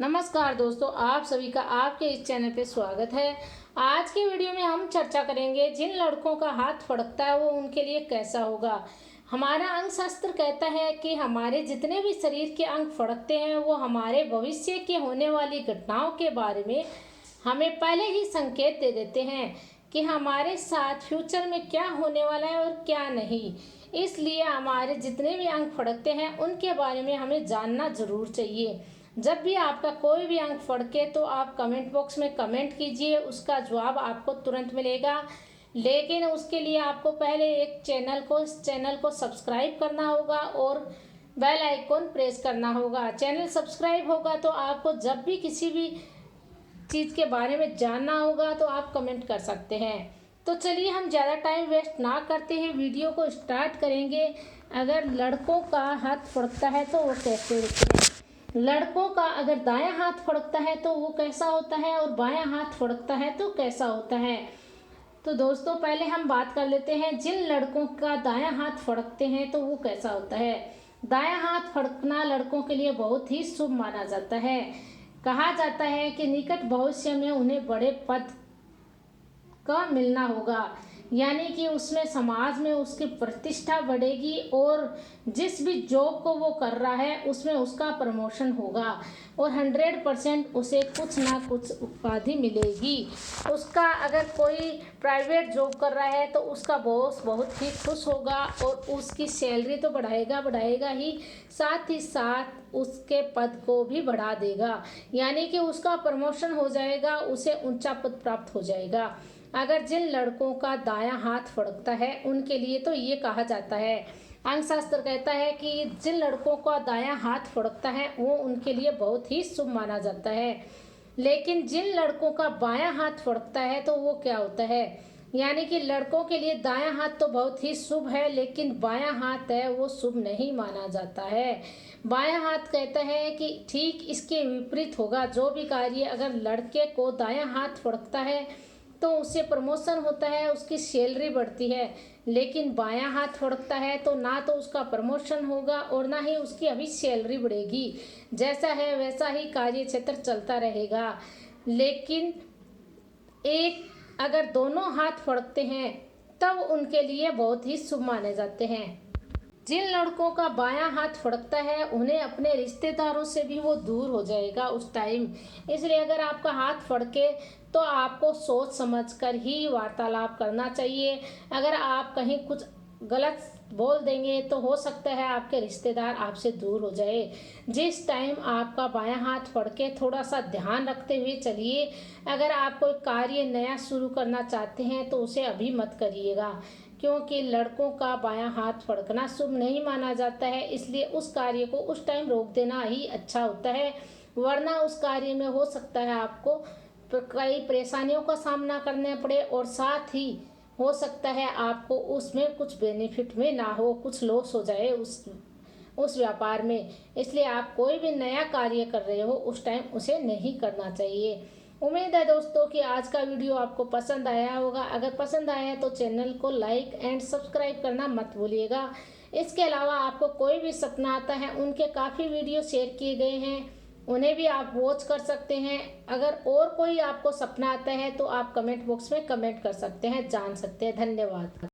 नमस्कार दोस्तों, आप सभी का आपके इस चैनल पे स्वागत है। आज की वीडियो में हम चर्चा करेंगे जिन लड़कों का हाथ फड़कता है वो उनके लिए कैसा होगा। हमारा अंग शास्त्र कहता है कि हमारे जितने भी शरीर के अंग फड़कते हैं वो हमारे भविष्य के होने वाली घटनाओं के बारे में हमें पहले ही संकेत दे देते हैं कि हमारे साथ फ्यूचर में क्या होने वाला है और क्या नहीं। इसलिए हमारे जितने भी अंग फड़कते हैं उनके बारे में हमें जानना ज़रूर चाहिए। जब भी आपका कोई भी अंग फड़के तो आप कमेंट बॉक्स में कमेंट कीजिए, उसका जवाब आपको तुरंत मिलेगा। लेकिन उसके लिए आपको पहले इस चैनल को सब्सक्राइब करना होगा और बेल आइकॉन प्रेस करना होगा। चैनल सब्सक्राइब होगा तो आपको जब भी किसी भी चीज़ के बारे में जानना होगा तो आप कमेंट कर सकते हैं। तो चलिए हम ज़्यादा टाइम वेस्ट ना करते हैं, वीडियो को स्टार्ट करेंगे। अगर लड़कों का हाथ फड़कता है तो वो कैसे होते हैं। लड़कों का अगर दायां हाथ फड़कता है तो वो कैसा होता है और बायां हाथ फड़कता है तो कैसा होता है। तो दोस्तों पहले हम बात कर लेते हैं जिन लड़कों का दायां हाथ फड़कते हैं तो वो कैसा होता है। दायां हाथ फड़कना लड़कों के लिए बहुत ही शुभ माना जाता है। कहा जाता है कि निकट भविष्य में उन्हें बड़े पद का मिलना होगा, यानी कि उसमें समाज में उसकी प्रतिष्ठा बढ़ेगी और जिस भी जॉब को वो कर रहा है उसमें उसका प्रमोशन होगा और 100% उसे कुछ ना कुछ उपाधि मिलेगी। उसका अगर कोई प्राइवेट जॉब कर रहा है तो उसका बॉस बहुत ही खुश होगा और उसकी सैलरी तो बढ़ाएगा ही, साथ ही साथ उसके पद को भी बढ़ा देगा, यानी कि उसका प्रमोशन हो जाएगा, उसे ऊंचा पद प्राप्त हो जाएगा। अगर जिन लड़कों का दायां हाथ फड़कता है उनके लिए तो ये कहा जाता है, अंग शास्त्र कहता है कि जिन लड़कों का दायां हाथ फड़कता है वो उनके लिए बहुत ही शुभ माना जाता है। लेकिन जिन लड़कों का बायां हाथ फड़कता है तो वो क्या होता है, यानी कि लड़कों के लिए दायां हाथ तो बहुत ही शुभ है लेकिन बायां हाथ है वो शुभ नहीं माना जाता है। बायां हाथ कहता है कि ठीक इसके विपरीत होगा। जो भी कार्य अगर लड़के को दायां हाथ फड़कता है तो उससे प्रमोशन होता है, उसकी सैलरी बढ़ती है। लेकिन बायां हाथ फड़कता है तो ना तो उसका प्रमोशन होगा और ना ही उसकी अभी सैलरी बढ़ेगी। जैसा है वैसा ही कार्य क्षेत्र चलता रहेगा। लेकिन एक अगर दोनों हाथ फड़कते हैं तब उनके लिए बहुत ही शुभ माने जाते हैं। जिन लड़कों का बायां हाथ फड़कता है उन्हें अपने रिश्तेदारों से भी वो दूर हो जाएगा उस टाइम। इसलिए अगर आपका हाथ फड़के तो आपको सोच समझकर ही वार्तालाप करना चाहिए। अगर आप कहीं कुछ गलत बोल देंगे तो हो सकता है आपके रिश्तेदार आपसे दूर हो जाए। जिस टाइम आपका बायां हाथ फड़के थोड़ा सा ध्यान रखते हुए चलिए। अगर आप कोई कार्य नया शुरू करना चाहते हैं तो उसे अभी मत करिएगा, क्योंकि लड़कों का बायां हाथ फड़कना शुभ नहीं माना जाता है। इसलिए उस कार्य को उस टाइम रोक देना ही अच्छा होता है, वरना उस कार्य में हो सकता है आपको कई परेशानियों का सामना करना पड़े और साथ ही हो सकता है आपको उसमें कुछ बेनिफिट में ना हो, कुछ लॉस हो जाए उस व्यापार में। इसलिए आप कोई भी नया कार्य कर रहे हो उस टाइम उसे नहीं करना चाहिए। उम्मीद है दोस्तों कि आज का वीडियो आपको पसंद आया होगा। अगर पसंद आया है तो चैनल को लाइक एंड सब्सक्राइब करना मत भूलिएगा। इसके अलावा आपको कोई भी सपना आता है, उनके काफ़ी वीडियो शेयर किए गए हैं, उन्हें भी आप वॉच कर सकते हैं। अगर और कोई आपको सपना आता है तो आप कमेंट बॉक्स में कमेंट कर सकते हैं, जान सकते हैं। धन्यवाद।